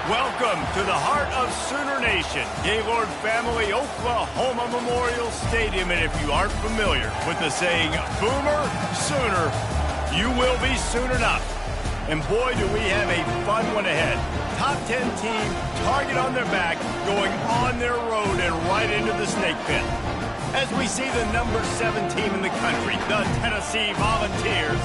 Welcome to the heart of Sooner Nation, Gaylord Family Oklahoma Memorial Stadium. And if you aren't familiar with the saying, Boomer Sooner, you will be soon enough. And boy, do we have a fun one ahead. Top 10 team, target on their back, going on their road and right into the snake pit. As we see the number 7 team in the country, the Tennessee Volunteers,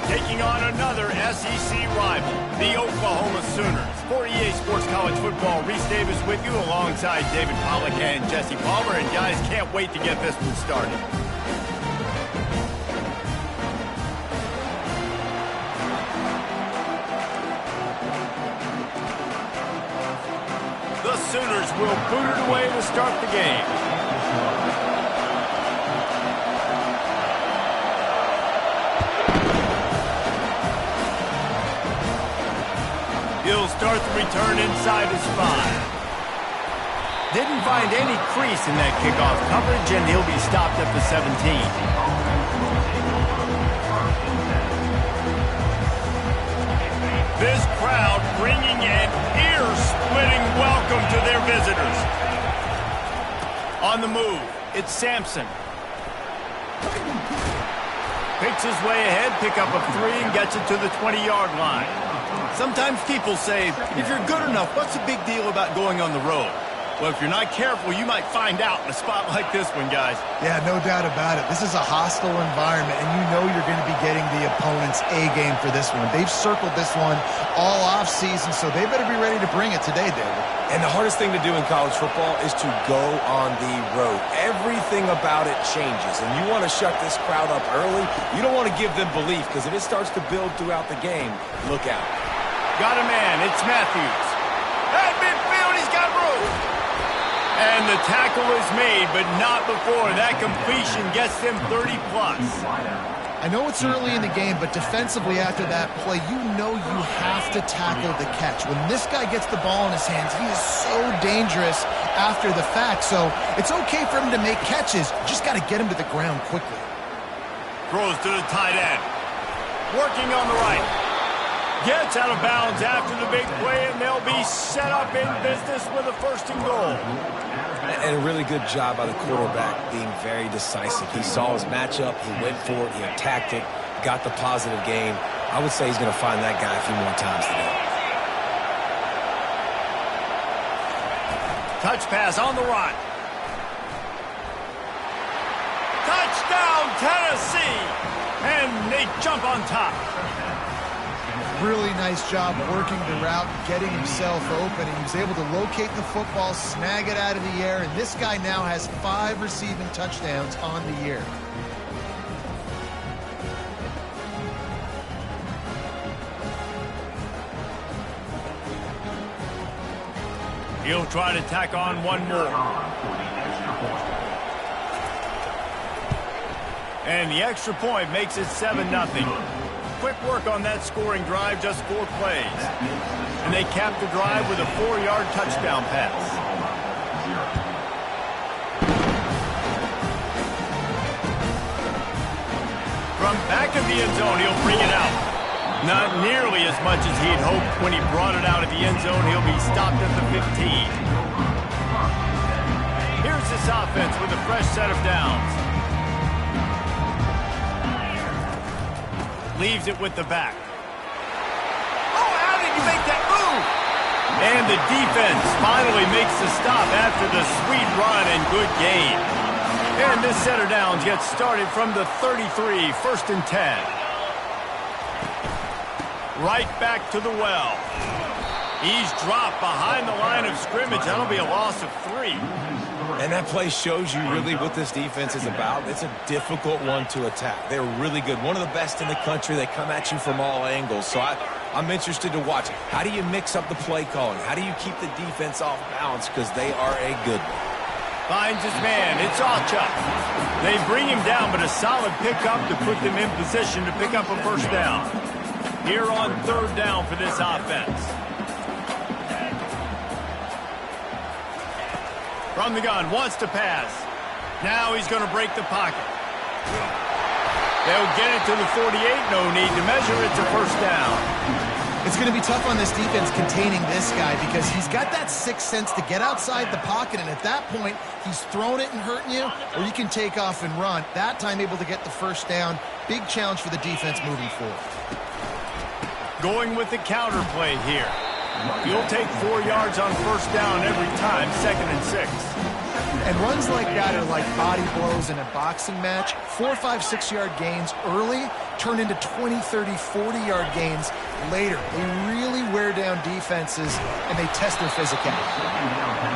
taking on another SEC rival, the Oklahoma Sooners. For EA Sports College Football, Reese Davis with you alongside David Pollack and Jesse Palmer. And guys, can't wait to get this one started. The Sooners will boot it away to start the game. He'll start the return inside his 5. Didn't find any crease in that kickoff coverage, and he'll be stopped at the 17. This crowd bringing an ear-splitting welcome to their visitors. On the move, it's Sampson. Picks his way ahead, pick up a 3, and gets it to the 20-yard line. Sometimes people say, if you're good enough, what's the big deal about going on the road? Well, if you're not careful, you might find out in a spot like this one, guys. Yeah, no doubt about it. This is a hostile environment, and you know you're going to be getting the opponent's A-game for this one. They've circled this one all off-season, so they better be ready to bring it today, David. And the hardest thing to do in college football is to go on the road. Everything about it changes, and you want to shut this crowd up early. You don't want to give them belief, because if it starts to build throughout the game, look out. Got a man. It's Matthews. At midfield, he's got room. And the tackle is made, but not before that completion gets them 30-plus. I know it's early in the game, but defensively after that play, you know you have to tackle the catch. When this guy gets the ball in his hands, he is so dangerous after the fact. So it's okay for him to make catches. Just got to get him to the ground quickly. Throws to the tight end. Working on the right. Gets out of bounds after the big play, and they'll be set up in business with a 1st and goal. And a really good job by the quarterback being very decisive. He saw his matchup, he went for it, he attacked it, got the positive gain. I would say he's going to find that guy a few more times today. Touch pass on the run. Touchdown, Tennessee! And they jump on top. Really nice job working the route, getting himself open, and he was able to locate the football, snag it out of the air, and this guy now has 5 receiving touchdowns on the year. He'll try to tack on one more. And the extra point makes it 7-0. Quick work on that scoring drive, just 4 plays. And they cap the drive with a 4-yard touchdown pass. From back of the end zone, he'll bring it out. Not nearly as much as he'd hoped when he brought it out of the end zone. He'll be stopped at the 15. Here's this offense with a fresh set of downs. Leaves it with the back. Oh, how did you make that move? And the defense finally makes the stop after the sweet run and good gain. And this set of downs gets started from the 33, 1st and 10. Right back to the well. He's dropped behind the line of scrimmage. That'll be a loss of 3. And that play shows you really what this defense is about. It's a difficult one to attack. They're really good. One of the best in the country. They come at you from all angles. So I'm interested to watch it. How do you mix up the play calling? How do you keep the defense off balance? Because they are a good one. Finds his man. It's Ncaa. They bring him down, but a solid pickup to put them in position to pick up a 1st down. Here on 3rd down for this offense. From the gun, wants to pass. Now he's going to break the pocket. They'll get it to the 48. No need to measure. It's a 1st down. It's going to be tough on this defense containing this guy because he's got that sixth sense to get outside the pocket, and at that point, he's throwing it and hurting you, or you can take off and run. That time able to get the first down. Big challenge for the defense moving forward. Going with the counter play here. You'll take 4 yards on first down every time, 2nd and 6. And runs like that are like body blows in a boxing match. 4, 5, 6-yard gains early turn into 20, 30, 40-yard gains later. They really wear down defenses, and they test their physicality.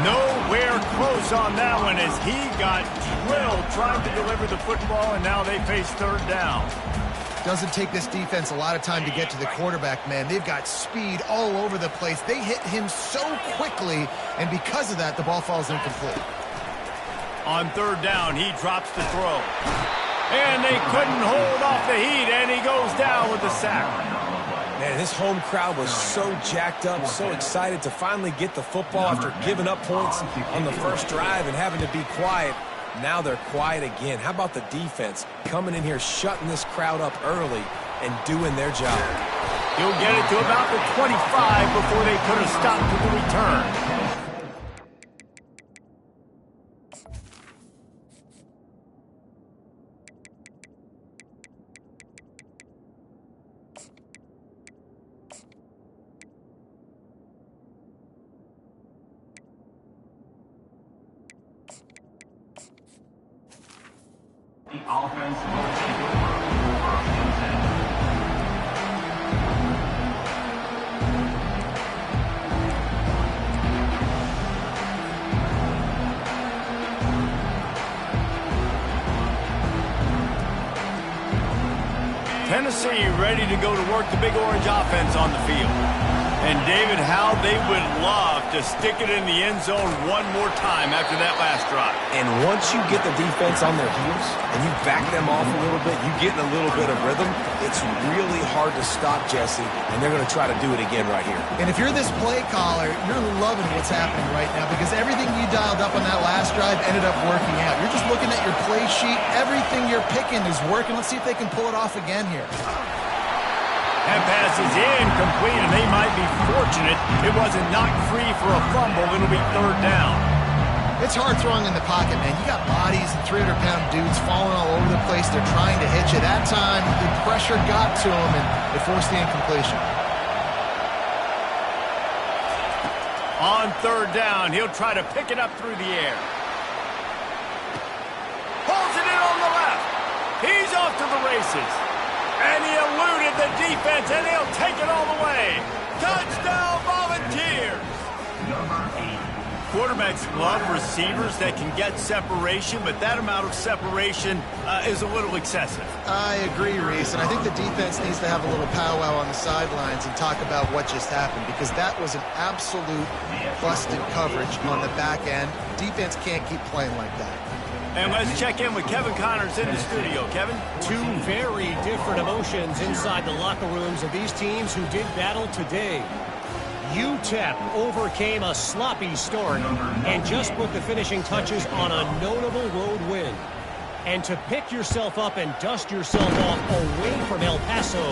Nowhere close on that one as he got drilled trying to deliver the football, and now they face 3rd down. Doesn't take this defense a lot of time to get to the quarterback, man. They've got speed all over the place. They hit him so quickly, and because of that, the ball falls incomplete. On 3rd down, he drops the throw. And they couldn't hold off the heat, and he goes down with the sack. Man, this home crowd was so jacked up, so excited to finally get the football after giving up points on the first drive and having to be quiet. Now they're quiet again. How about the defense coming in here, shutting this crowd up early and doing their job? He'll get it to about the 25 before they put a stop to the return. The offense will take over from Ncaa. Tennessee ready to go to work the Big Orange offense on the field. And David, how they would love to stick it in the end zone one more time after that last drive. And once you get the defense on their heels and you back them off a little bit, you get in a little bit of rhythm, it's really hard to stop, Jesse, and they're going to try to do it again right here. And if you're this play caller, you're loving what's happening right now because everything you dialed up on that last drive ended up working out. You're just looking at your play sheet. Everything you're picking is working. Let's see if they can pull it off again here. That pass is incomplete, and they might be fortunate it wasn't knocked free for a fumble. It'll be 3rd down. It's hard throwing in the pocket, man. You got bodies and 300-pound dudes falling all over the place. They're trying to hit you. That time, the pressure got to them, and it forced the incompletion. On 3rd down, he'll try to pick it up through the air. Pulls it in on the left. He's off to the races. And he eluded the defense, and he'll take it all the way. Touchdown, Volunteers! Number 8. Quarterbacks love receivers that can get separation, but that amount of separation is a little excessive. I agree, Reese, and I think the defense needs to have a little powwow on the sidelines and talk about what just happened because that was an absolute busted coverage on the back end. Defense can't keep playing like that. And let's check in with Kevin Connors in the studio. Kevin? Two very different emotions inside the locker rooms of these teams who did battle today. UTEP overcame a sloppy start and just put the finishing touches on a notable road win. And to pick yourself up and dust yourself off away from El Paso,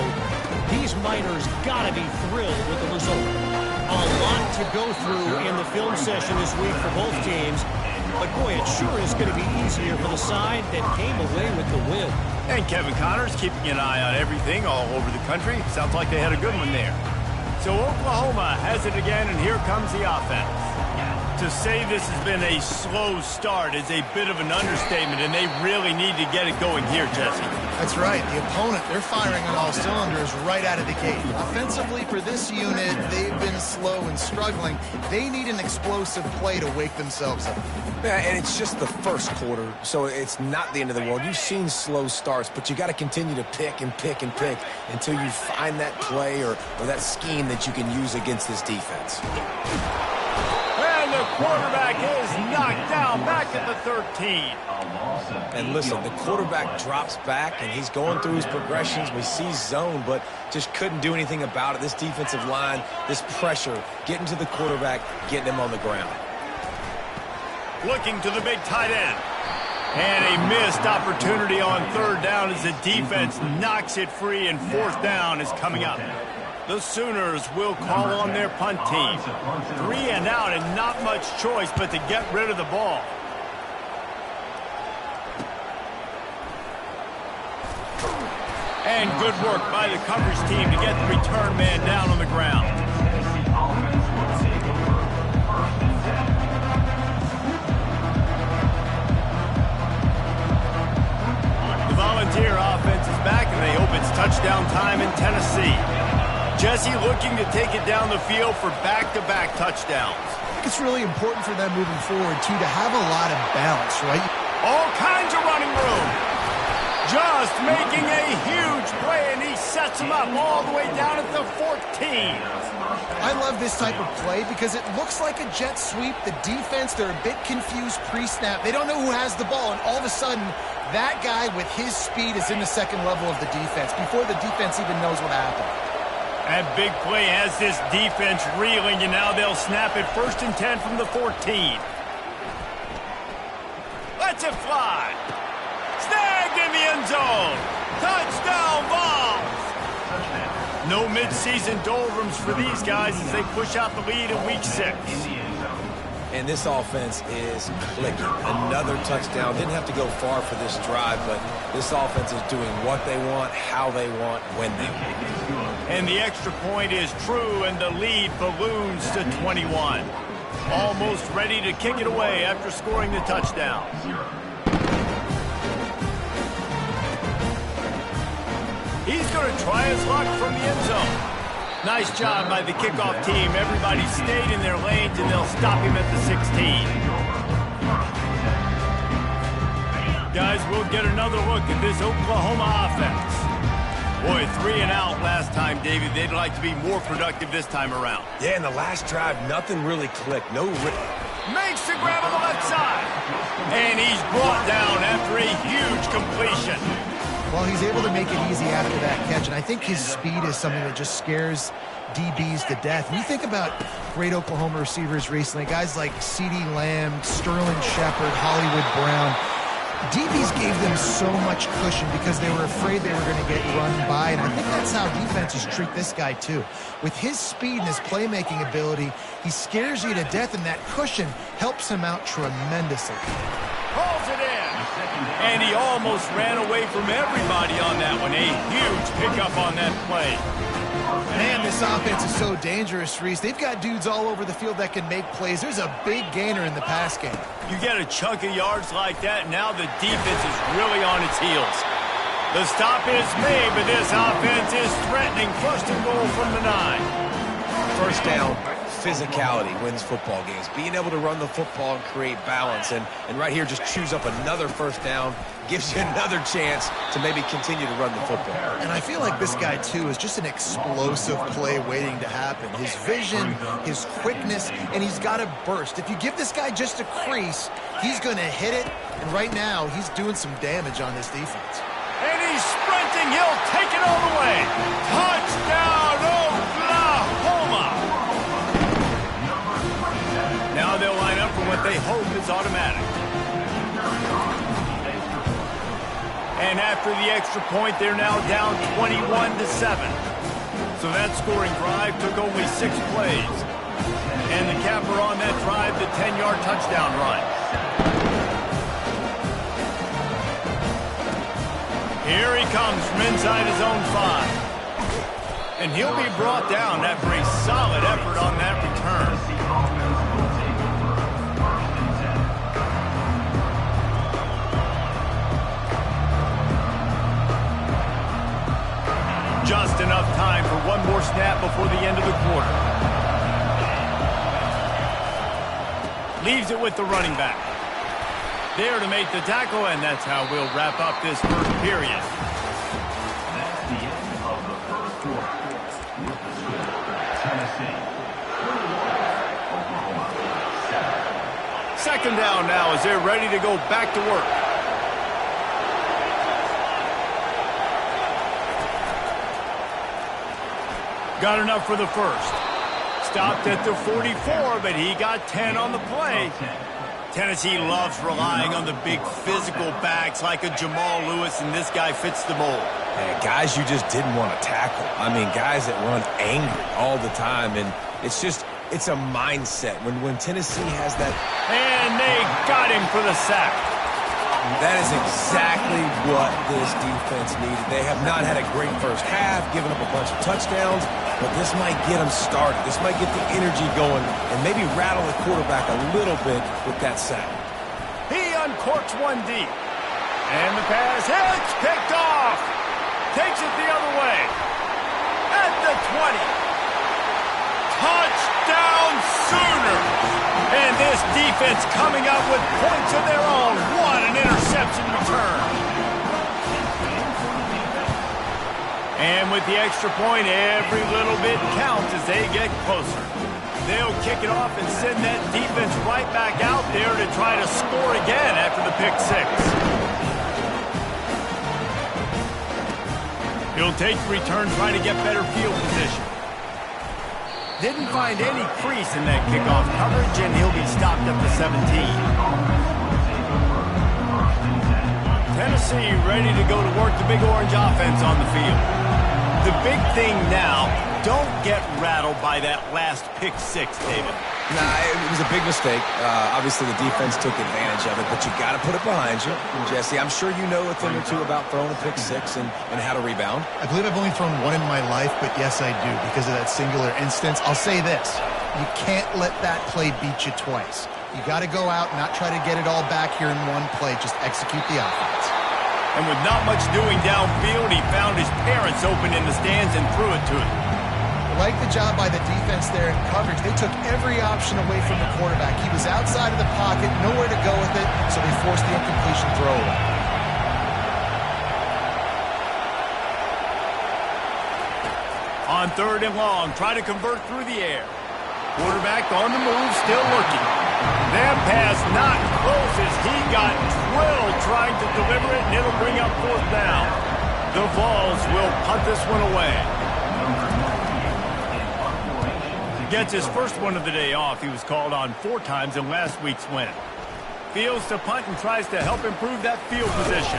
these Miners gotta be thrilled with the result. A lot to go through in the film session this week for both teams. But boy, it sure is going to be easier for the side that came away with the win. And Kevin Connors keeping an eye on everything all over the country. Sounds like they had a good one there. So Oklahoma has it again, and here comes the offense. To say this has been a slow start is a bit of an understatement, and they really need to get it going here, Jesse. That's right. The opponent, they're firing on all cylinders right out of the gate. Offensively, for this unit, they've been slow and struggling. They need an explosive play to wake themselves up. Yeah, and it's just the first quarter, so it's not the end of the world. You've seen slow starts, but you got to continue to pick and pick and pick until you find that play or that scheme that you can use against this defense. And the quarterback is knocked down back at the 13. And listen, the quarterback drops back, and he's going through his progressions. We see zone, but just couldn't do anything about it. This defensive line, this pressure, getting to the quarterback, getting him on the ground. Looking to the big tight end. And a missed opportunity on 3rd down as the defense knocks it free, and 4th down is coming up. The Sooners will call on their punt team. 3 and out and not much choice but to get rid of the ball. And good work by the coverage team to get the return man down on the ground. The Volunteer offense is back, and they hope it's touchdown time in Tennessee. Jesse looking to take it down the field for back-to-back touchdowns. I think it's really important for them moving forward, too, to have a lot of balance, right? All kinds of running room. Just making a huge play, and he sets him up all the way down at the 14. I love this type of play because it looks like a jet sweep. The defense, they're a bit confused pre-snap. They don't know who has the ball, and all of a sudden, that guy with his speed is in the second level of the defense before the defense even knows what happened. That big play has this defense reeling, and now they'll snap it 1st and 10 from the 14. Let's it fly. Snagged in the end zone. Touchdown Vols. No midseason doldrums for these guys as they push out the lead in week 6. And this offense is clicking. Another touchdown. Didn't have to go far for this drive, but this offense is doing what they want, how they want, when they want. And the extra point is true, and the lead balloons to 21. Almost ready to kick it away after scoring the touchdown. He's going to try his luck from the end zone. Nice job by the kickoff team. Everybody stayed in their lanes, and they'll stop him at the 16. Guys, we'll get another look at this Oklahoma offense. Boy, 3 and out last time, David. They'd like to be more productive this time around. Yeah, in the last drive, nothing really clicked. No makes the grab on the left side. And he's brought down after a huge completion. Well, he's able to make it easy after that catch, and I think his speed is something that just scares DBs to death. When you think about great Oklahoma receivers recently, guys like CeeDee Lamb, Sterling Shepard, Hollywood Brown, DBs gave them so much cushion because they were afraid they were going to get run by, and I think that's how defenses treat this guy too. With his speed and his playmaking ability, he scares you to death, and that cushion helps him out tremendously. Pulls it in. And he almost ran away from everybody on that one. A huge pickup on that play. Man, this offense is so dangerous, Reese. They've got dudes all over the field that can make plays. There's a big gainer in the pass game. You get a chunk of yards like that, now the defense is really on its heels. The stop is made, but this offense is threatening. 1st and goal from the 9. First down, physicality wins football games. Being able to run the football and create balance. And right here, just choose up another first down. Gives you another chance to maybe continue to run the football. And I feel like this guy, too, is just an explosive play waiting to happen. His vision, his quickness, and he's got a burst. If you give this guy just a crease, he's going to hit it. And right now, he's doing some damage on this defense. And he's sprinting. He'll take it all the way. Touchdown, Oklahoma. Now they'll line up for what they hope is automatic. And after the extra point, they're now down 21-7. So that scoring drive took only 6 plays. And the capper on that drive, the 10-yard touchdown run. Here he comes from inside his own 5. And he'll be brought down after a solid effort on that return. Just enough time for one more snap before the end of the quarter. Leaves it with the running back. There to make the tackle, and that's how we'll wrap up this first period. That's the end of the first quarter. With the score, Tennessee 31, Oklahoma 7. Second down now as they're ready to go back to work. Got enough for the first. Stopped at the 44, but he got 10 on the play. Tennessee loves relying on the big physical backs like a Jamal Lewis, and this guy fits the mold. And guys you just didn't want to tackle. I mean, guys that run angry all the time, and it's a mindset. When Tennessee has that... And they got him for the sack. That is exactly what this defense needed. They have not had a great first half, given up a bunch of touchdowns, but this might get them started. This might get the energy going and maybe rattle the quarterback a little bit with that sack. He uncorks one deep. And the pass hits, picked off. Takes it the other way. At the 20. Touchdown Sooner! And this defense coming up with points of their own. What an interception return. And with the extra point, every little bit counts as they get closer. They'll kick it off and send that defense right back out there to try to score again after the pick six. He'll take the return, trying to get better field position. Didn't find any crease in that kickoff coverage, and he'll be stopped at the 17. Tennessee ready to go to work the Big Orange offense on the field. The big thing now, don't get rattled by that last pick six, David. Nah, it was a big mistake. Obviously, the defense took advantage of it, but you got to put it behind you. And Jesse, I'm sure you know a thing or two about throwing a pick six and how to rebound. I believe I've only thrown one in my life, but yes, I do, because of that singular instance. I'll say this. You can't let that play beat you twice. You got to go out and not try to get it all back here in one play. Just execute the offense. And with not much doing downfield, he found his parents open in the stands and threw it to him. I like the job by the defense there in coverage. They took every option away from the quarterback. He was outside of the pocket, nowhere to go with it, so they forced the incompletion throw away. On 3rd and long, try to convert through the air. Quarterback on the move, still looking. That pass not close as he got drilled trying to deliver it, and it'll bring up 4th down. The Vols will punt this one away. Gets his first one of the day off. He was called on 4 times in last week's win. Fields to punt and tries to help improve that field position.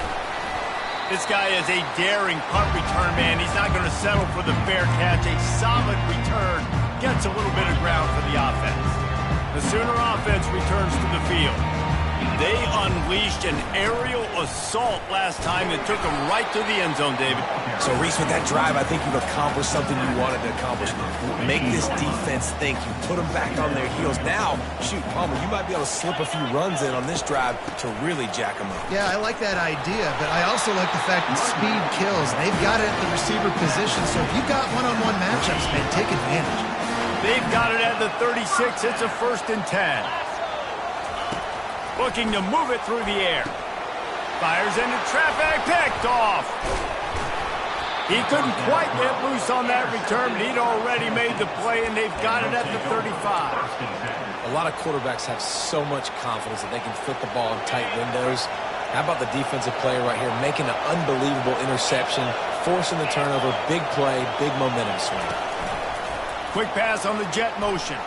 This guy is a daring punt return man. He's not going to settle for the fair catch. A solid return. Gets a little bit of ground for the offense. The Sooner offense returns to the field. They unleashed an aerial assault last time that took them right to the end zone, David. So, Reese, with that drive, I think you've accomplished something you wanted to accomplish. Make this defense think. You put them back on their heels. Now, shoot, Palmer, you might be able to slip a few runs in on this drive to really jack them up. Yeah, I like that idea, but I also like the fact that speed kills. They've got it at the receiver position, so if you've got one-on-one matchups, man, take advantage. They've got it at the 36. It's a 1st and 10. Looking to move it through the air. Fires into traffic, picked off. He couldn't quite get loose on that return, but he'd already made the play, and they've got it at the 35. A lot of quarterbacks have so much confidence that they can fit the ball in tight windows. How about the defensive player right here making an unbelievable interception, forcing the turnover, big play, big momentum swing. Quick pass on the jet motion.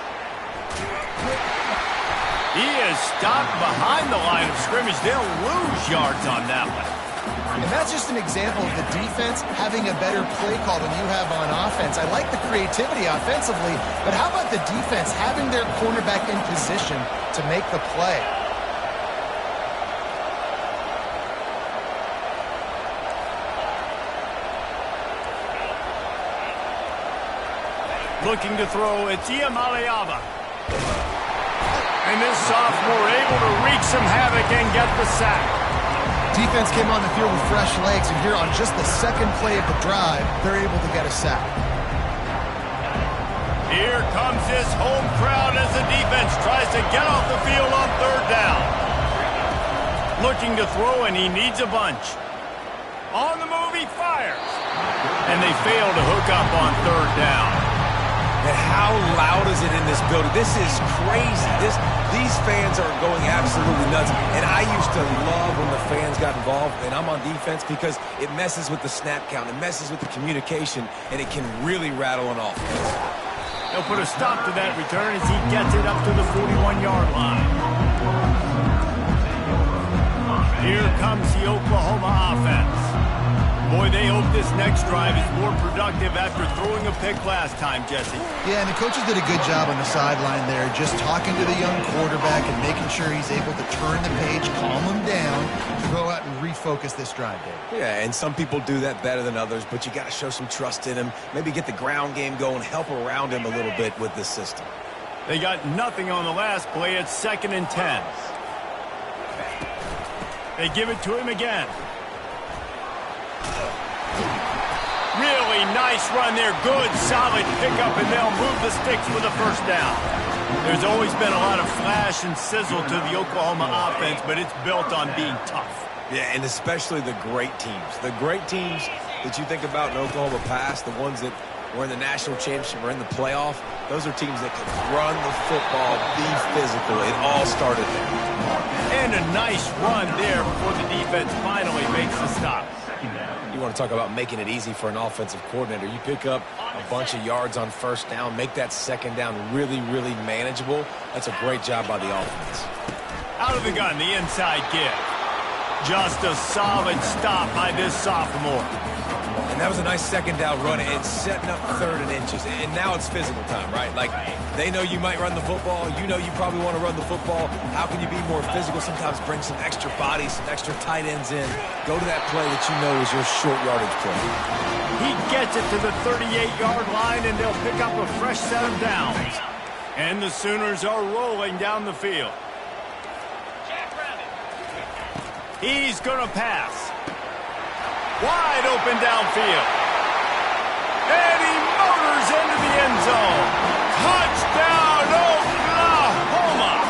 He is stopped behind the line of scrimmage. They'll lose yards on that one. And that's just an example of the defense having a better play call than you have on offense. I like the creativity offensively, but how about the defense having their cornerback in position to make the play? Looking to throw, it's Ncaa. And this sophomore able to wreak some havoc and get the sack. Defense came on the field with fresh legs, and here on just the 2nd play of the drive, they're able to get a sack. Here comes this home crowd as the defense tries to get off the field on 3rd down. Looking to throw, and he needs a bunch. On the move, he fires. And they fail to hook up on 3rd down. And how loud is it in this building? This is crazy. These fans are going absolutely nuts. And I used to love when the fans got involved, and I'm on defense, because it messes with the snap count. It messes with the communication, and it can really rattle an offense. They'll put a stop to that return as he gets it up to the 41-yard line. Here comes the Oklahoma offense. Boy, they hope this next drive is more productive after throwing a pick last time, Jesse. Yeah, and the coaches did a good job on the sideline there, just talking to the young quarterback and making sure he's able to turn the page, calm him down, to go out and refocus this drive, Dave. Yeah, and some people do that better than others, but you got to show some trust in him. Maybe get the ground game going, help around him a little bit with this system. They got nothing on the last play. It's 2nd and 10. They give it to him again. Really nice run there. Good, solid pickup, and they'll move the sticks for the first down. There's always been a lot of flash and sizzle to the Oklahoma offense, but it's built on being tough. Yeah, and especially the great teams. The great teams that you think about in Oklahoma past, the ones that were in the national championship or in the playoff, those are teams that can run the football, be physical. It all started there. And a nice run there before the defense finally makes the stop. You want to talk about making it easy for an offensive coordinator. You pick up a bunch of yards on first down, make that second down really, really manageable. That's a great job by the offense. Out of the gun, the inside give. Just a solid stop by this sophomore. And that was a nice second down run. It's setting up 3rd and inches. And now it's physical time, right? Like, they know you might run the football. You know you probably want to run the football. How can you be more physical? Sometimes bring some extra bodies, some extra tight ends in. Go to that play that you know is your short yardage play. He gets it to the 38-yard line, and they'll pick up a fresh set of downs. And the Sooners are rolling down the field. He's going to pass. Wide open downfield. And he motors into the end zone. Touchdown, Oklahoma.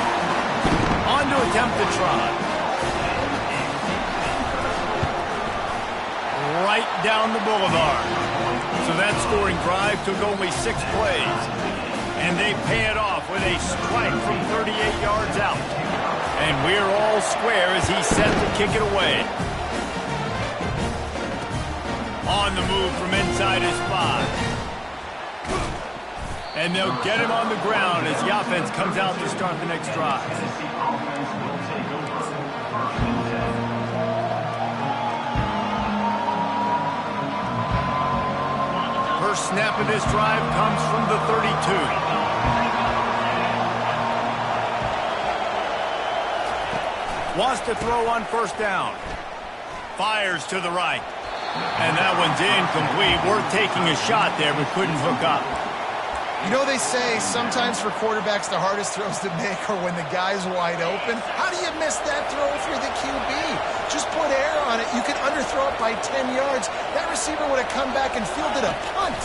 On to attempt the try. Right down the boulevard. So that scoring drive took only 6 plays. And they pay it off with a strike from 38 yards out. And we're all square as he's set to kick it away. On the move from inside his 5. And they'll get him on the ground as the offense comes out to start the next drive. First snap of this drive comes from the 32. Wants to throw on first down. Fires to the right. And that one's incomplete. Worth taking a shot there, but couldn't hook up. You know, they say sometimes for quarterbacks the hardest throws to make are when the guy's wide open. How do you miss that throw if you're the QB? Just put air on it. You can underthrow it by 10 yards. That receiver would have come back and fielded a punt.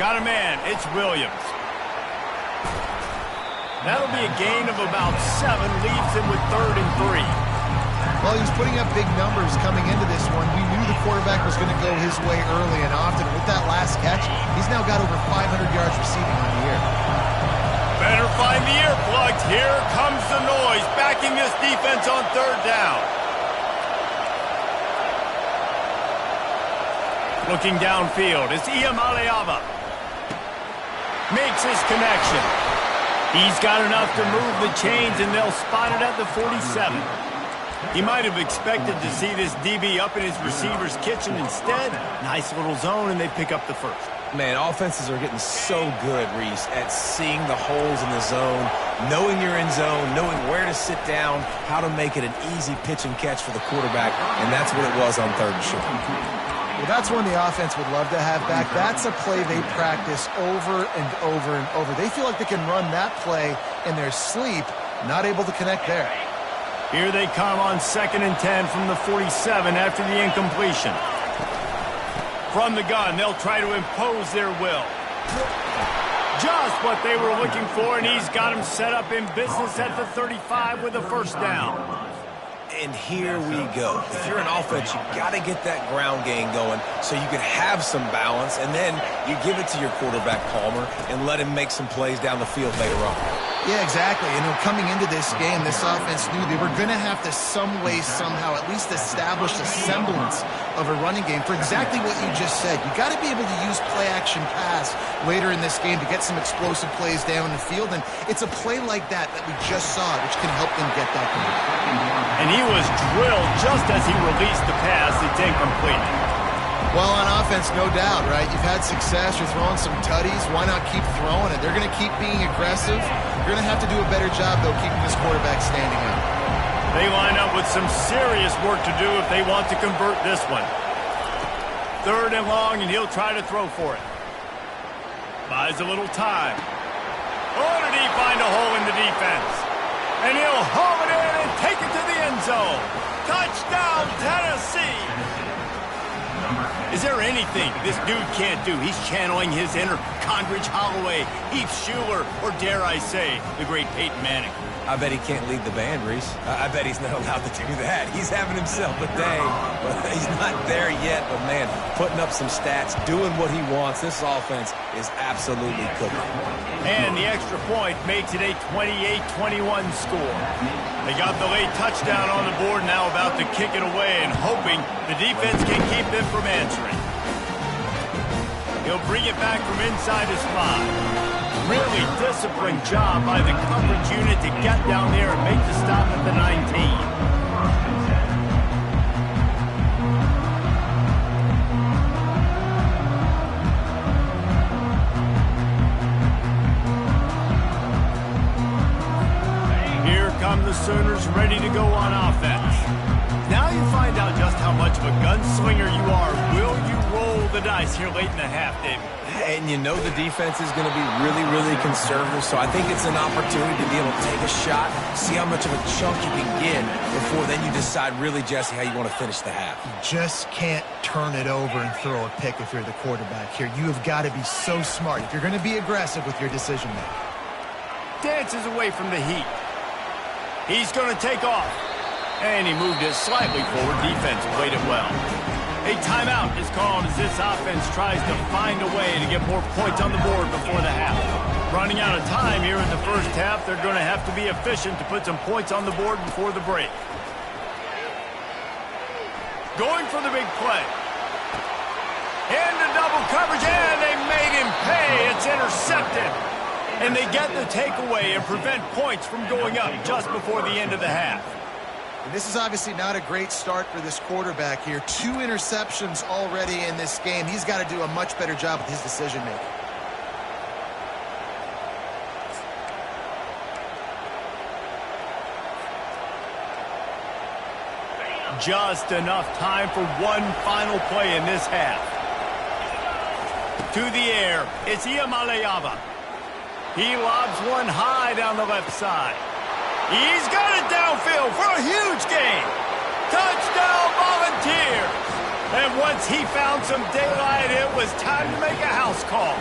Got a man. It's Williams. That'll be a gain of about 7. Leaves him with 3rd and 3. Well, he was putting up big numbers coming into this one. We knew the quarterback was going to go his way early and often. With that last catch, he's now got over 500 yards receiving on the year. Better find the earplugs. Here comes the noise, backing this defense on 3rd down. Looking downfield, it's Iyamaleava. Makes his connection. He's got enough to move the chains, and they'll spot it at the 47. He might have expected to see this DB up in his receiver's kitchen. Instead, nice little zone, and they pick up the first. Man, offenses are getting so good, Reese, at seeing the holes in the zone, knowing you're in zone, knowing where to sit down, how to make it an easy pitch and catch for the quarterback, and that's what it was on 3rd and short. Well, that's one the offense would love to have back. That's a play they practice over and over and over. They feel like they can run that play in their sleep, not able to connect there. Here they come on 2nd and 10 from the 47 after the incompletion. From the gun, they'll try to impose their will. Just what they were looking for, and he's got him set up in business at the 35 with a first down. And here we go. If you're an offense, you got to get that ground game going so you can have some balance, and then you give it to your quarterback, Palmer, and let him make some plays down the field later on. Yeah, exactly. And coming into this game, this offense knew they were going to have to some way, somehow, at least establish a semblance of a running game for exactly what you just said. You got to be able to use play-action pass later in this game to get some explosive plays down the field, and it's a play like that we just saw, which can help them get that going. And he was drilled just as he released the pass. It's incomplete. Well, on offense, no doubt, right? You've had success. You're throwing some tutties. Why not keep throwing it? They're going to keep being aggressive. You're going to have to do a better job, though, keeping this quarterback standing up. They line up with some serious work to do if they want to convert this one. 3rd and long, and he'll try to throw for it. Buys a little time. Oh, did he find a hole in the defense? And he'll home it in and take it to the end zone. Touchdown, Tennessee! Is there anything this dude can't do? He's channeling his inner Condridge Holloway, Heath Schuler, or dare I say, the great Peyton Manning. I bet he can't lead the band, Reese. I bet he's not allowed to do that. He's having himself a day, but he's not there yet. But, man, putting up some stats, doing what he wants. This offense is absolutely cooking. And the extra point makes it a 28-21 score. They got the late touchdown on the board, now about to kick it away and hoping the defense can keep them from answering. He'll bring it back from inside his 5. Really disciplined job by the coverage unit to get down there and make the stop at the 19. The Sooners ready to go on offense. Now you find out just how much of a gunslinger you are. Will you roll the dice here late in the half, David? And you know the defense is going to be really, really conservative, so I think it's an opportunity to be able to take a shot, see how much of a chunk you can get before then you decide really, Jesse, how you want to finish the half. You just can't turn it over and throw a pick if you're the quarterback here. You have got to be so smart if you're going to be aggressive with your decision making. Dances away from the heat. He's going to take off. And he moved it slightly forward. Defense played it well. A timeout is called as this offense tries to find a way to get more points on the board before the half. Running out of time here in the first half, they're going to have to be efficient to put some points on the board before the break. Going for the big play. Into double coverage, and they made him pay. It's intercepted. And they get the takeaway and prevent points from going up just before the end of the half. And this is obviously not a great start for this quarterback here. 2 interceptions already in this game. He's got to do a much better job with his decision-making. Just enough time for one final play in this half. To the air, it's Iamaleava. He lobs one high down the left side. He's got it downfield for a huge gain. Touchdown, Volunteers. And once he found some daylight, it was time to make a house call.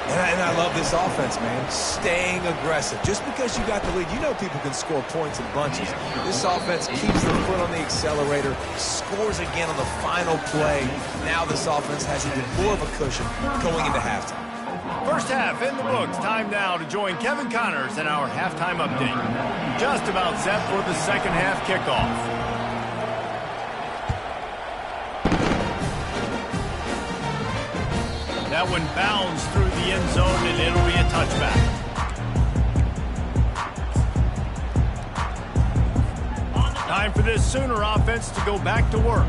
And I love this offense, man. Staying aggressive. Just because you got the lead, you know people can score points in bunches. This offense keeps their foot on the accelerator, scores again on the final play. Now this offense has even more of a cushion going into halftime. First half in the books. Time now to join Kevin Connors in our halftime update. Just about set for the second half kickoff. That one bounds through the end zone, and it'll be a touchback. Time for this Sooner offense to go back to work.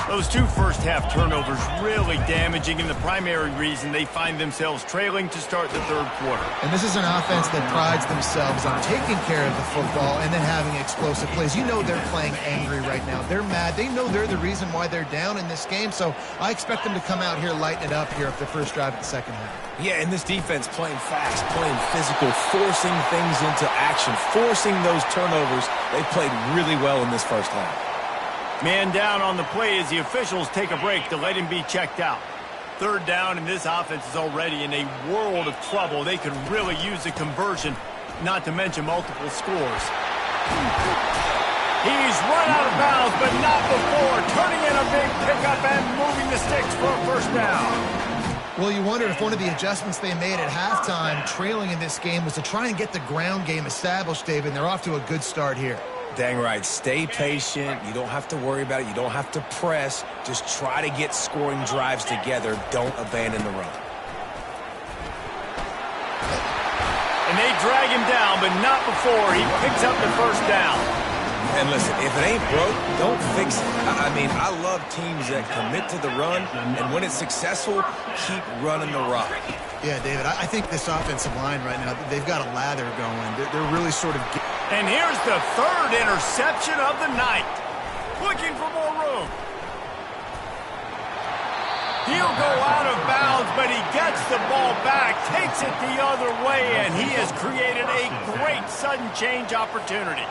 Those 2 first-half turnovers really damaging, and the primary reason they find themselves trailing to start the third quarter. And this is an offense that prides themselves on taking care of the football and then having explosive plays. You know they're playing angry right now. They're mad. They know they're the reason why they're down in this game, so I expect them to come out here, lighten it up here for the first drive of the second half. Yeah, and this defense playing fast, playing physical, forcing things into action, forcing those turnovers. They played really well in this first half. Man down on the play as the officials take a break to let him be checked out. 3rd down, and this offense is already in a world of trouble. They could really use a conversion, not to mention multiple scores. He's run out of bounds, but not before turning in a big pickup and moving the sticks for a first down. Well, you wonder if one of the adjustments they made at halftime, trailing in this game, was to try and get the ground game established, David, and they're off to a good start here. Dang right. Stay patient. You don't have to worry about it. You don't have to press. Just try to get scoring drives together. Don't abandon the run. And they drag him down, but not before he picks up the first down. And listen, if it ain't broke, don't fix it. I mean, I love teams that commit to the run, and when it's successful, keep running the rock. Yeah, David, I think this offensive line right now, they've got a lather going. They're really sort of... And here's the third interception of the night. Looking for more room. He'll go out of bounds, but he gets the ball back, takes it the other way, and he has created a great sudden change opportunity.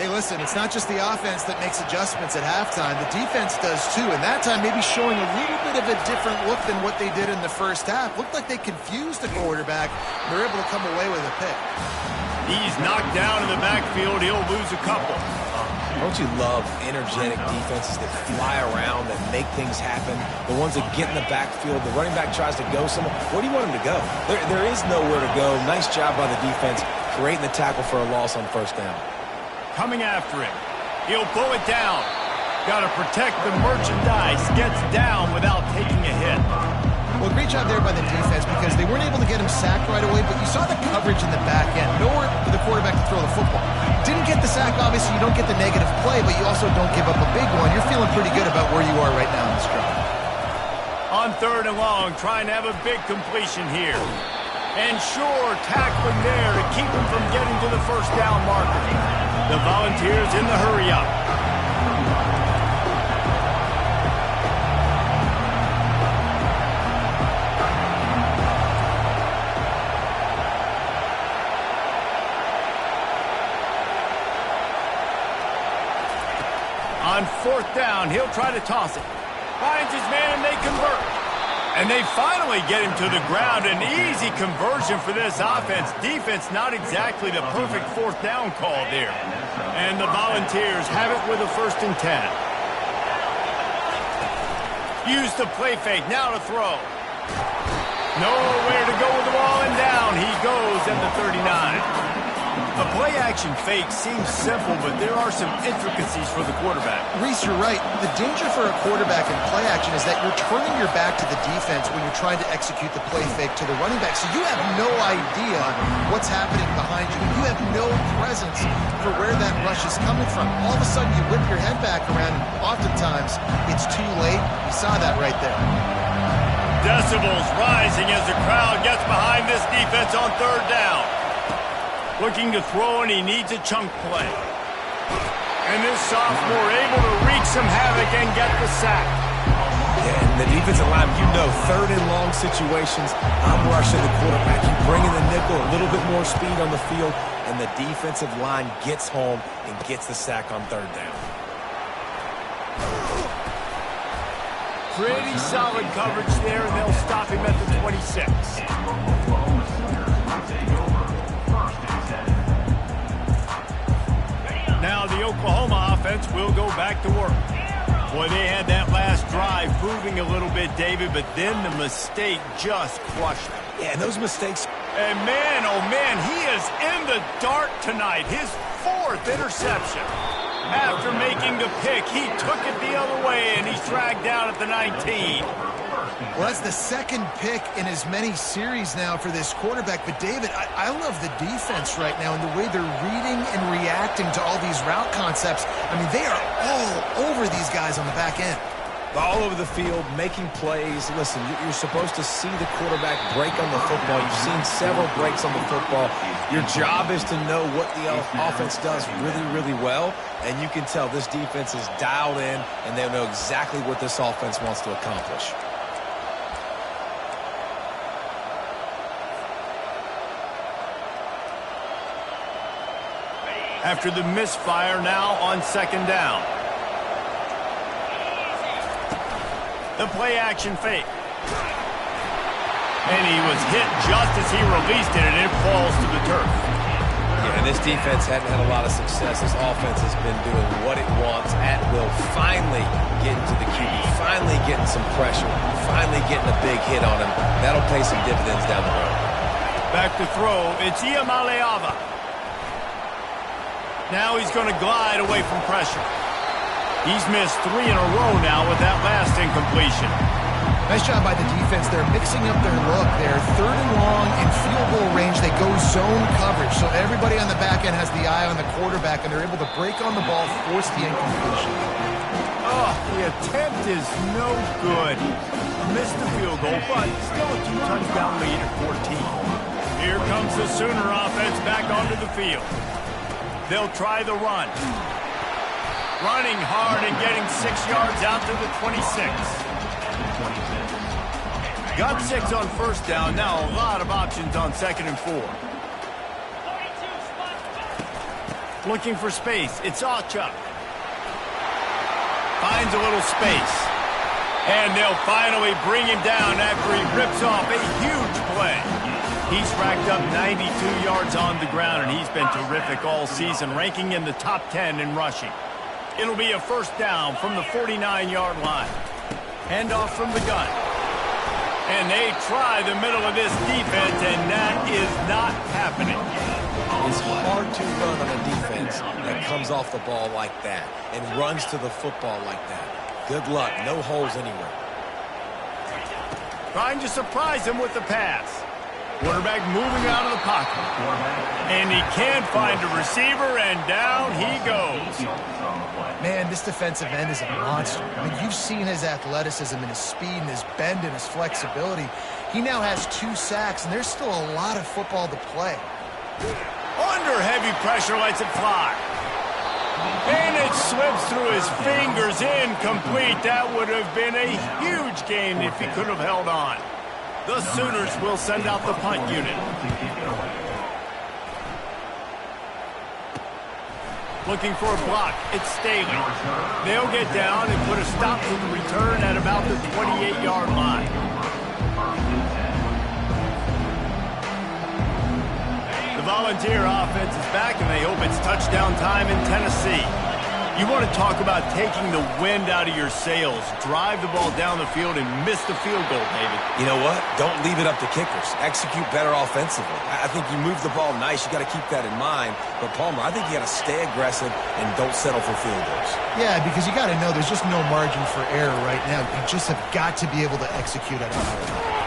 Hey, listen, it's not just the offense that makes adjustments at halftime. The defense does too, and that time maybe showing a little bit of a different look than what they did in the first half. Looked like they confused the quarterback. They're able to come away with a pick. He's knocked down in the backfield. He'll lose a couple. Don't you love energetic defenses that fly around, that make things happen? The ones that get in the backfield, the running back tries to go somewhere. Where do you want him to go? There is nowhere to go. Nice job by the defense, creating the tackle for a loss on first down. Coming after him. He'll pull it down. Got to protect the merchandise. Gets down without taking a hit. Well, great job there by the defense because they weren't able to get him sacked right away, but you saw the coverage in the back end. Nowhere for the quarterback to throw the football. Didn't get the sack, obviously. You don't get the negative play, but you also don't give up a big one. You're feeling pretty good about where you are right now in this drive. On third and long, trying to have a big completion here. And sure, tackling there to keep him from getting to the first down marker. The Volunteers in the hurry-up. On fourth down, he'll try to toss it. Finds his man and they convert. And they finally get him to the ground. An easy conversion for this offense. Defense not exactly the perfect fourth down call there. And the Volunteers have it with a 1st and 10. Use the play fake. Now to throw. Nowhere to go with the ball, and down he goes at the 39. A play-action fake seems simple, but there are some intricacies for the quarterback. Reese, you're right. The danger for a quarterback in play-action is that you're turning your back to the defense when you're trying to execute the play fake to the running back. So you have no idea what's happening behind you. You have no presence for where that rush is coming from. All of a sudden, you whip your head back around, and oftentimes it's too late. You saw that right there. Decibels rising as the crowd gets behind this defense on third down. Looking to throw, and he needs a chunk play. And this sophomore able to wreak some havoc and get the sack. Yeah, and the defensive line, you know, third and long situations, I'm rushing the quarterback. You bring in the nickel, a little bit more speed on the field, and the defensive line gets home and gets the sack on third down. Pretty solid coverage there, and they'll stop him at the 26. Now the Oklahoma offense will go back to work. Boy, they had that last drive moving a little bit, David, but then the mistake just crushed them. Yeah, and those mistakes. And man, oh man, he is in the dark tonight. His 4th interception. After making the pick, he took it the other way, and he's dragged down at the 19. Well, that's the 2nd pick in as many series now for this quarterback. But, David, I love the defense right now and the way they're reading and reacting to all these route concepts. I mean, they are all over these guys on the back end. All over the field, making plays. Listen, you're supposed to see the quarterback break on the football. You've seen several breaks on the football. Your job is to know what the offense does really, really well. And you can tell this defense is dialed in, and they know exactly what this offense wants to accomplish. After the misfire, now on 2nd down. The play-action fake. And he was hit just as he released it, and it falls to the turf. Yeah, And this defense hadn't had a lot of success. This offense has been doing what it wants at will. Finally getting to the QB. Finally getting some pressure. Finally getting a big hit on him. That'll pay some dividends down the road. Back to throw. It's Ncaa. Now he's going to glide away from pressure. He's missed 3 in a row now with that last incompletion. Nice job by the defense. They're mixing up their look. They're 3rd and long in field goal range. They go zone coverage. So everybody on the back end has the eye on the quarterback, and they're able to break on the ball, force the incompletion. Oh, the attempt is no good. Missed the field goal, but still a 2-touchdown lead at 14. Here comes the Sooner offense back onto the field. They'll try the run. Running hard and getting 6 yards out to the 26. Got 6 on first down. Now a lot of options on 2nd and 4. Looking for space. It's Ncaa. Finds a little space. And they'll finally bring him down after he rips off a huge play. He's racked up 92 yards on the ground, and he's been terrific all season, ranking in the top 10 in rushing. It'll be a first down from the 49-yard line. Handoff from the gun. And they try the middle of this defense, and that is not happening. It's hard to run on a defense that comes off the ball like that and runs to the football like that. Good luck. No holes anywhere. Trying to surprise him with the pass. Quarterback moving out of the pocket. And he can't find a receiver, and down he goes. Man, this defensive end is a monster. I mean, you've seen his athleticism and his speed and his bend and his flexibility. He now has 2 sacks, and there's still a lot of football to play. Under heavy pressure, lets it fly. And it slips through his fingers, incomplete. That would have been a huge gain if he could have held on. The Sooners will send out the punt unit. Looking for a block. It's Staley. They'll get down and put a stop to the return at about the 28-yard line. The Volunteer offense is back, and they hope it's touchdown time in Tennessee. You want to talk about taking the wind out of your sails. Drive the ball down the field and miss the field goal, David. You know what? Don't leave it up to kickers. Execute better offensively. I think you move the ball nice. You got to keep that in mind. But, Palmer, I think you got to stay aggressive and don't settle for field goals. Yeah, because you got to know there's just no margin for error right now. You just have got to be able to execute at a high level.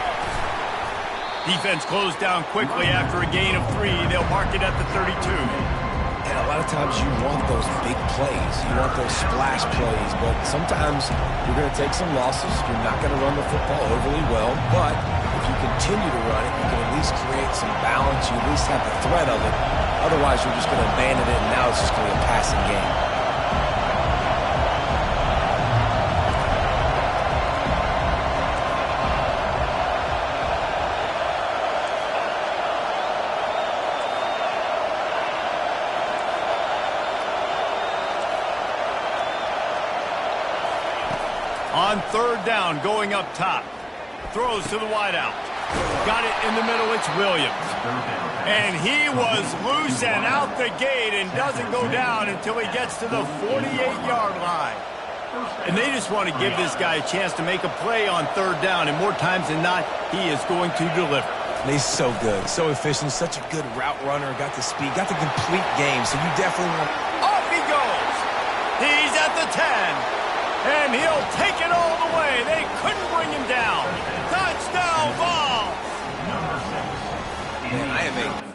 Defense closed down quickly after a gain of 3. They'll mark it at the 32. And a lot of times you want those big plays. You want those splash plays. But sometimes you're going to take some losses. You're not going to run the football overly well. But if you continue to run it, you can at least create some balance. You at least have the threat of it. Otherwise, you're just going to abandon it, and now it's just going to be a passing game. On 3rd down, going up top. Throws to the wideout. Got it in the middle, it's Williams. And he was loose and out the gate and doesn't go down until he gets to the 48-yard line. And they just want to give this guy a chance to make a play on 3rd down, and more times than not, he is going to deliver. And he's so good, so efficient, such a good route runner, got the speed, got the complete game, so you definitely want... Off he goes! He's at the 10. And he'll take it all the way. They couldn't bring him down. Touchdown, ball. Man, I am a...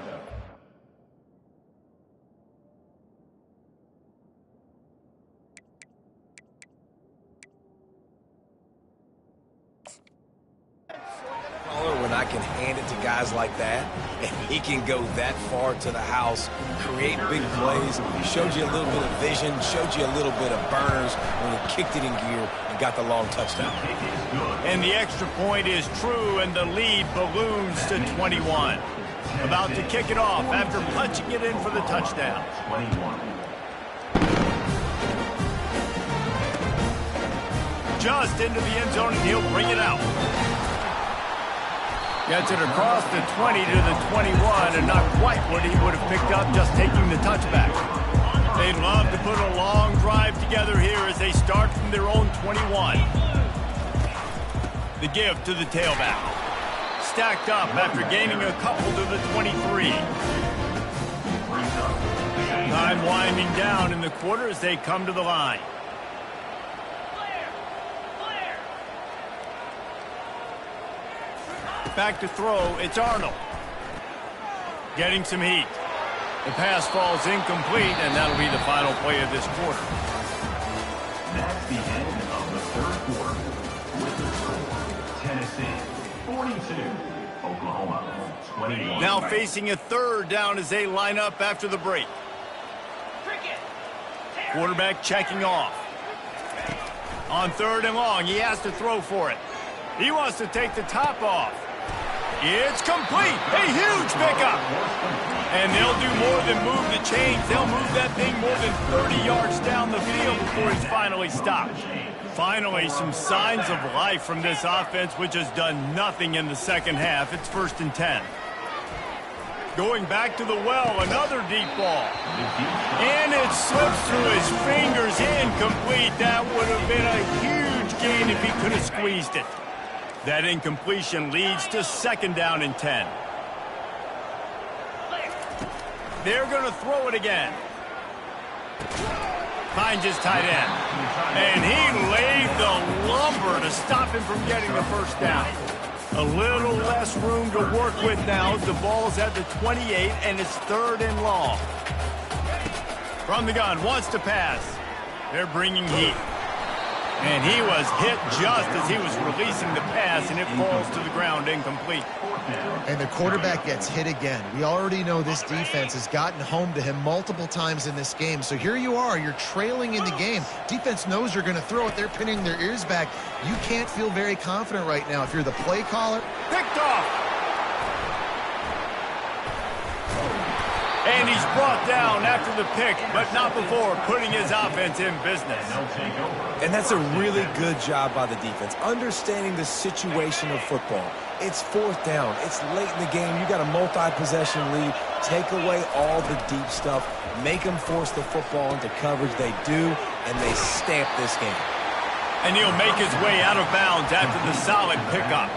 when I can hand it to guys like that, and he can go that far to the house, create big plays. He showed you a little bit of vision, showed you a little bit of burners when he kicked it in gear and got the long touchdown. And the extra point is true, and the lead balloons to 21. About to kick it off after punching it in for the touchdown. Just into the end zone, and he'll bring it out. Gets it across the 20 to the 21, and not quite what he would have picked up just taking the touchback. They'd love to put a long drive together here as they start from their own 21. The give to the tailback. Stacked up after gaining a couple to the 23. Time winding down in the quarter as they come to the line. Back to throw, it's Arnold. Getting some heat. The pass falls incomplete, and that'll be the final play of this quarter. That's the end of the third quarter. With the score, Tennessee 42, Oklahoma 21. Now facing a third down as they line up after the break. Quarterback checking off. On third and long, he has to throw for it. He wants to take the top off. It's complete. A huge pickup. And they'll do more than move the chains. They'll move that thing more than 30 yards down the field before he's finally stopped. Finally, some signs of life from this offense, which has done nothing in the second half. It's 1st and 10. Going back to the well, another deep ball. And it slips through his fingers, incomplete. That would have been a huge gain if he could have squeezed it. That incompletion leads to 2nd down and 10. They're going to throw it again. Finds his tight end. And he laid the lumber to stop him from getting the first down. A little less room to work with now. The ball's at the 28, and it's 3rd and long. From the gun, wants to pass. They're bringing heat. And he was hit just as he was releasing the pass, and it falls to the ground incomplete. And the quarterback gets hit again. We already know this defense has gotten home to him multiple times in this game. So here you are, you're trailing in the game. Defense knows you're going to throw it. They're pinning their ears back. You can't feel very confident right now if you're the play caller. Picked off. And he's brought down after the pick, but not before putting his offense in business. And that's a really good job by the defense, understanding the situation of football. It's 4th down. It's late in the game. You got a multi-possession lead. Take away all the deep stuff. Make them force the football into coverage. They do, and they stamp this game. And he'll make his way out of bounds after the solid pickup.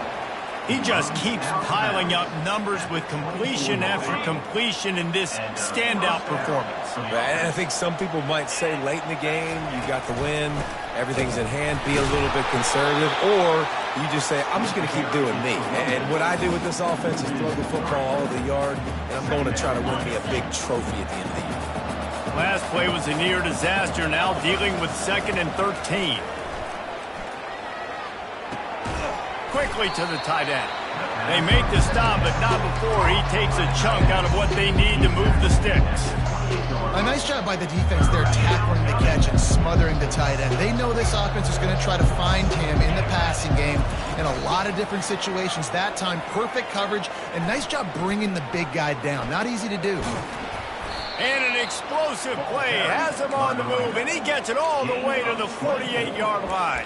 He just keeps piling up numbers with completion after completion in this standout performance. And I think some people might say late in the game, you got the win, everything's in hand, be a little bit conservative, or you just say, I'm just going to keep doing me. And what I do with this offense is throw the football all over the yard, and I'm going to try to win me a big trophy at the end of the year. Last play was a near disaster, now dealing with 2nd and 13. Quickly to the tight end. They make the stop, but not before he takes a chunk out of what they need to move the sticks. A nice job by the defense there, tackling the catch and smothering the tight end. They know this offense is going to try to find him in the passing game in a lot of different situations. That time, perfect coverage, and nice job bringing the big guy down. Not easy to do. And an explosive play has him on the move, and he gets it all the way to the 48-yard line.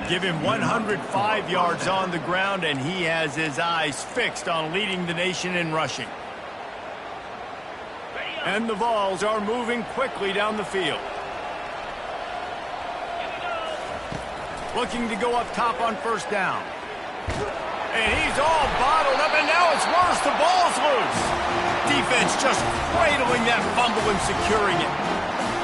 Give him 105 yards on the ground, and he has his eyes fixed on leading the nation in rushing. And the Vols are moving quickly down the field. Looking to go up top on 1st down. And he's all bottled up, and now it's worse. The ball's loose. Defense just cradling that fumble and securing it.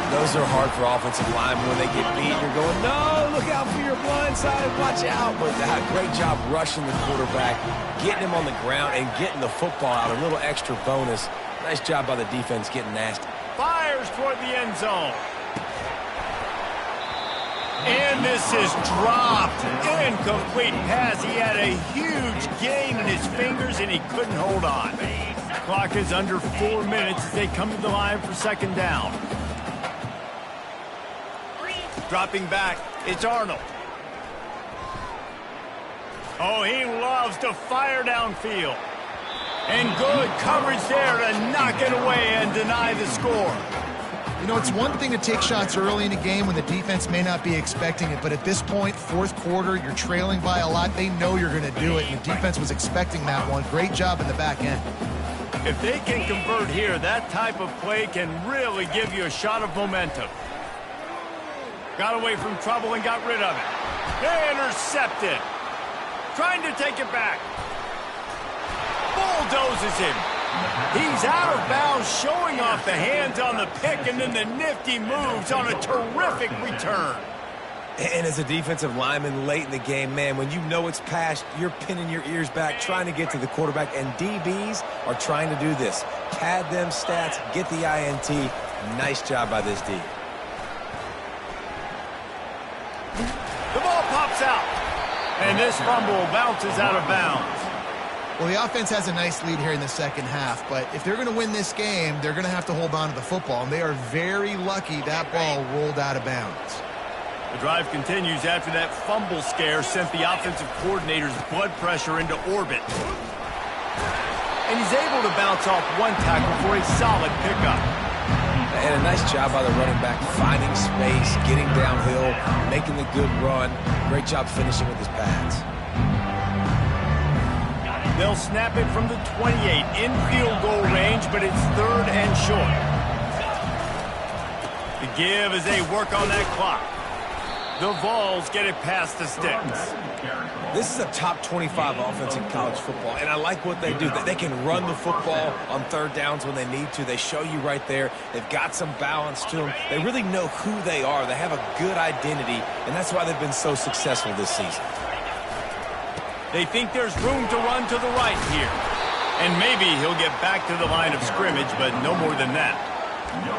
Those are hard for offensive linemen when they get beat. You're going, no, look out for your blind side, watch out. But great job rushing the quarterback, getting him on the ground, and getting the football out. A little extra bonus. Nice job by the defense getting nasty. Fires toward the end zone. And this is dropped. Incomplete pass. He had a huge gain in his fingers, and he couldn't hold on. Clock is under 4 minutes as they come to the line for 2nd down. Dropping back, it's Arnold. Oh, he loves to fire downfield. And good coverage there to knock it away and deny the score. You know, it's one thing to take shots early in a game when the defense may not be expecting it, but at this point, fourth quarter, you're trailing by a lot. They know you're going to do it, and the defense was expecting that one. Great job in the back end. If they can convert here, that type of play can really give you a shot of momentum. Got away from trouble and got rid of it. They intercepted. Trying to take it back. Bulldozes him. He's out of bounds, showing off the hands on the pick, and then the nifty moves on a terrific return. And as a defensive lineman late in the game, man, when you know it's passed, you're pinning your ears back, trying to get to the quarterback, and DBs are trying to do this. Pad them stats, get the INT. Nice job by this D. The ball pops out, and this fumble bounces out of bounds. Well, the offense has a nice lead here in the second half, but if they're going to win this game, they're going to have to hold on to the football, and they are very lucky that ball rolled out of bounds. The drive continues after that fumble scare sent the offensive coordinator's blood pressure into orbit. And he's able to bounce off one tackle for a solid pickup. And a nice job by the running back, finding space, getting downhill, making the good run. Great job finishing with his pads. They'll snap it from the 28 in field goal range, but it's 3rd and short. The give as they work on that clock. The Vols get it past the sticks. This is a top 25 offense in college football, and I like what they do. They can run the football on 3rd downs when they need to. They show you right there. They've got some balance to them. They really know who they are. They have a good identity, and that's why they've been so successful this season. They think there's room to run to the right here. And maybe he'll get back to the line of scrimmage, but no more than that.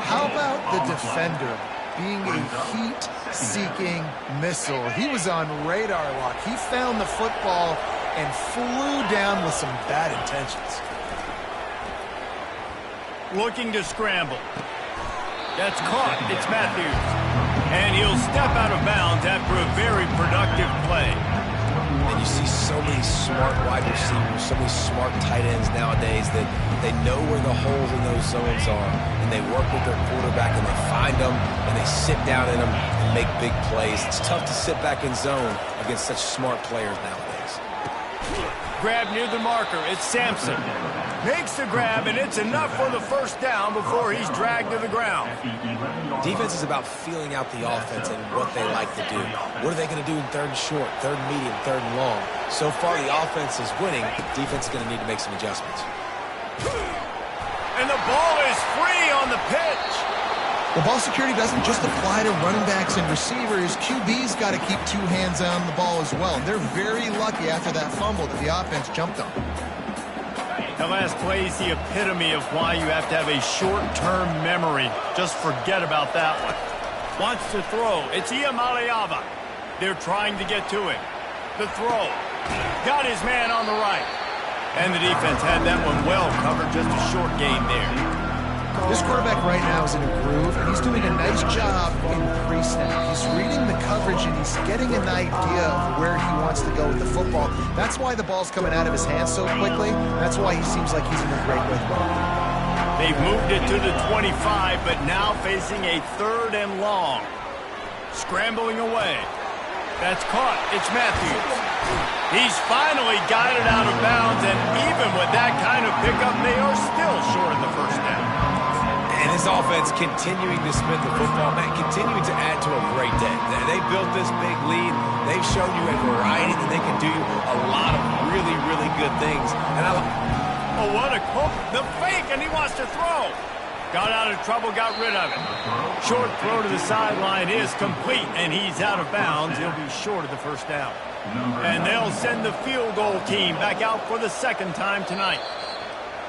How about the defender being a heat-seeking missile? He was on radar lock. He found the football and flew down with some bad intentions. Looking to scramble. That's caught. It's Matthews. And he'll step out of bounds after a very productive play. And you see so many smart wide receivers, so many smart tight ends nowadays that they know where the holes in those zones are, and they work with their quarterback, and they find them, and they sit down in them and make big plays. It's tough to sit back in zone against such smart players nowadays. Grab near the marker. It's Sampson. Makes the grab, and it's enough for the first down before he's dragged to the ground. Defense is about feeling out the offense and what they like to do. What are they going to do in 3rd and short, 3rd and medium, 3rd and long? So far, the offense is winning. Defense is going to need to make some adjustments. And the ball is free on the pitch. Well, ball security doesn't just apply to running backs and receivers. QB's got to keep 2 hands on the ball as well. They're very lucky after that fumble that the offense jumped on. The last play is the epitome of why you have to have a short-term memory. Just forget about that one. Wants to throw. It's Ncaa. They're trying to get to him. The throw. Got his man on the right. And the defense had that one well covered. Just a short gain there. This quarterback right now is in a groove, and he's doing a nice job in pre-snap. He's reading the coverage, and he's getting an idea of where he wants to go with the football. That's why the ball's coming out of his hands so quickly. That's why he seems like he's in a great rhythm. They've moved it to the 25, but now facing a 3rd and long. Scrambling away. That's caught. It's Matthews. He's finally got it out of bounds, and even with that kind of pickup, they are still short of the first down. And his offense continuing to spin the football, man, continuing to add to a great day. They built this big lead. They've shown you a variety that they can do a lot of really, really good things. And oh, what a hook. The fake, and he wants to throw. Got out of trouble, got rid of it. Short throw to the sideline is complete, and he's out of bounds. He'll be short of the first down. And they'll send the field goal team back out for the 2nd time tonight.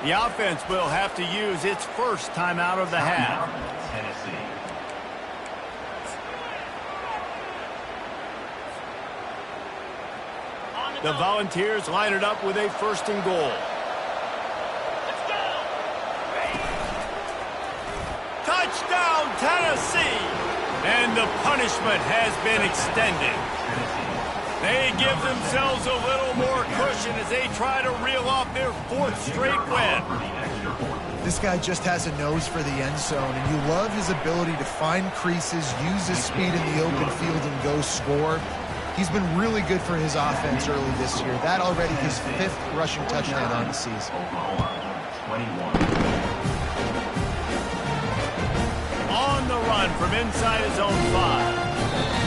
The offense will have to use its first timeout of the half. The Volunteers line it up with a 1st and goal. Touchdown, Tennessee! And the punishment has been extended. They give themselves a little more cushion as they try to reel off their 4th straight win. This guy just has a nose for the end zone, and you love his ability to find creases, use his speed in the open field, and go score. He's been really good for his offense early this year. That already his 5th rushing touchdown on the season. On the run from inside his own 5.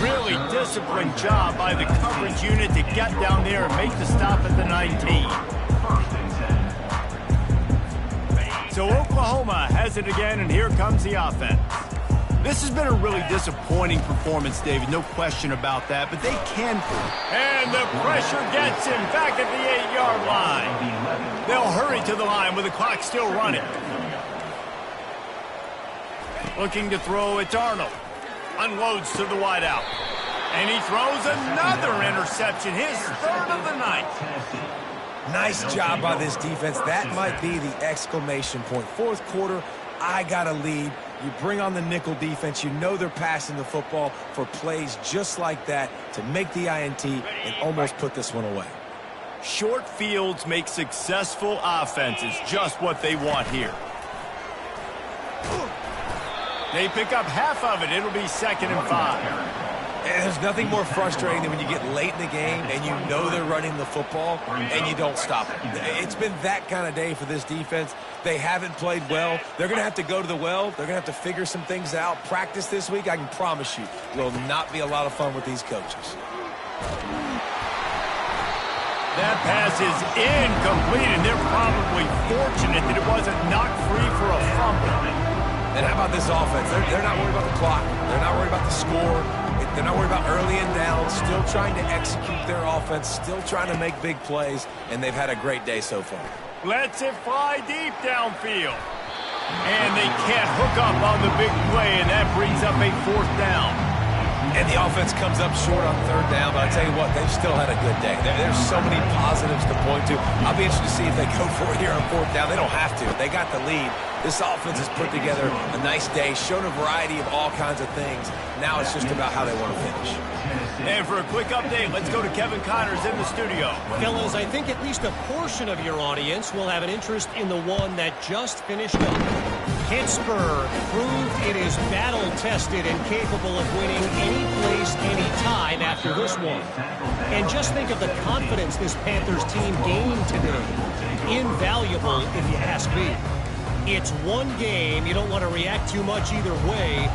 Really disciplined job by the coverage unit to get down there and make the stop at the 19. So Oklahoma has it again, and here comes the offense. This has been a really disappointing performance, David, no question about that, but they can. And the pressure gets him back at the 8-yard line. They'll hurry to the line with the clock still running. Looking to throw, it's Arnold. Unloads to the wideout. And he throws another interception, his 3rd of the night. Nice job by this defense. That might be the exclamation point. 4th quarter, I got a lead. You bring on the nickel defense. You know they're passing the football for plays just like that to make the INT and almost put this one away. Short fields make successful offenses just what they want here. They pick up half of it. It'll be 2nd and 5. And there's nothing more frustrating than when you get late in the game and you know they're running the football and you don't stop it. It's been that kind of day for this defense. They haven't played well. They're going to have to go to the well. They're going to have to figure some things out. Practice this week, I can promise you, will not be a lot of fun with these coaches. That pass is incomplete, and they're probably fortunate that it wasn't knocked free for a fumble. And how about this offense? They're not worried about the clock. They're not worried about the score. They're not worried about early and down. Still trying to execute their offense. Still trying to make big plays. And they've had a great day so far. Lets it fly deep downfield. And they can't hook up on the big play, and that brings up a 4th down. And the offense comes up short on 3rd down, but I tell you what, they've still had a good day. There's so many positives to point to. I'll be interested to see if they go for it here on 4th down. They don't have to. They got the lead. This offense has put together a nice day, shown a variety of all kinds of things. Now it's just about how they want to finish. And for a quick update, let's go to Kevin Connors in the studio. Fellas, I think at least a portion of your audience will have an interest in the one that just finished up. Pittsburgh proved it is battle-tested and capable of winning any place, any time after this one. And just think of the confidence this Panthers team gained today. Invaluable, if you ask me. It's one game. You don't want to react too much either way.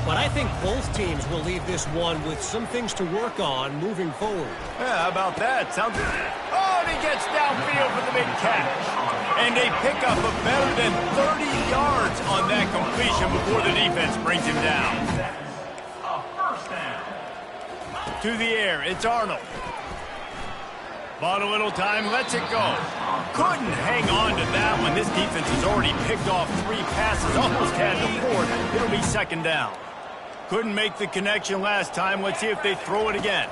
But I think both teams will leave this one with some things to work on moving forward. Yeah, how about that? Sounds good. Oh, and he gets downfield for the big catch. And they pick up a better than 30 yards on that completion before the defense brings him down. To the air, it's Arnold. Bought a little time, lets it go. Couldn't hang on to that one. This defense has already picked off 3 passes, almost had the 4th. It'll be 2nd down. Couldn't make the connection last time. Let's see if they throw it again.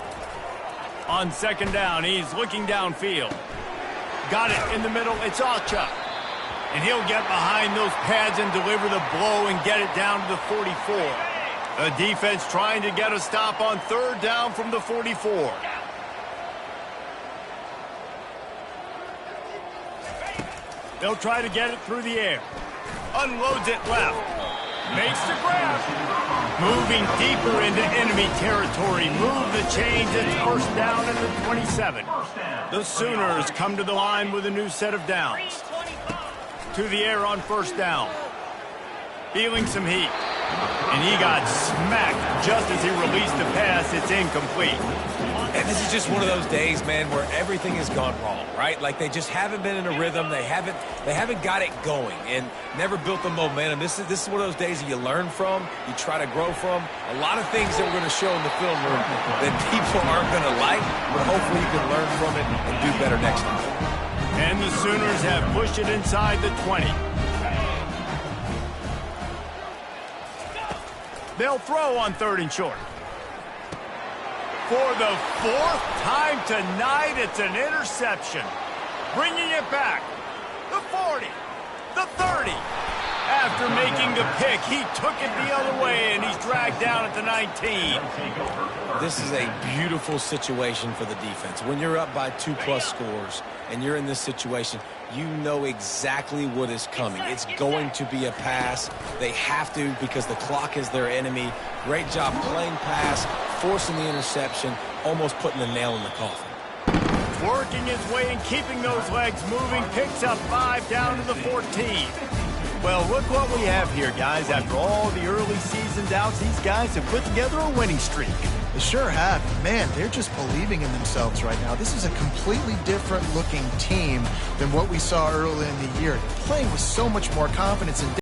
On 2nd down, he's looking downfield. Got it in the middle. It's Ncaa. And he'll get behind those pads and deliver the blow and get it down to the 44. The defense trying to get a stop on 3rd down from the 44. They'll try to get it through the air. Unloads it left. Makes the grab. Moving deeper into enemy territory. Move the chains. It's 1st down at the 27. The Sooners come to the line with a new set of downs. To the air on 1st down. Feeling some heat. And he got smacked just as he released the pass. It's incomplete. And this is just one of those days, man, where everything has gone wrong, right? Like they just haven't been in a rhythm. They haven't got it going and never built the momentum. This is one of those days that you learn from, you try to grow from. A lot of things that we're going to show in the film room that people aren't going to like, but hopefully you can learn from it and do better next time. And the Sooners have pushed it inside the 20. They'll throw on 3rd and short. For the 4th time tonight, it's an interception. Bringing it back. The 40. The 30. After making taking the pick. He took it the other way, and he's dragged down at the 19. This is a beautiful situation for the defense. When you're up by 2+ scores and you're in this situation, you know exactly what is coming. It's going to be a pass. They have to because the clock is their enemy. Great job playing pass, forcing the interception, almost putting the nail in the coffin. Working his way and keeping those legs moving. Picks up 5 down to the 14. Well, look what we have here, guys. After all the early season doubts, these guys have put together a winning streak. They sure have. Man, they're just believing in themselves right now. This is a completely different looking team than what we saw early in the year. They're playing with so much more confidence and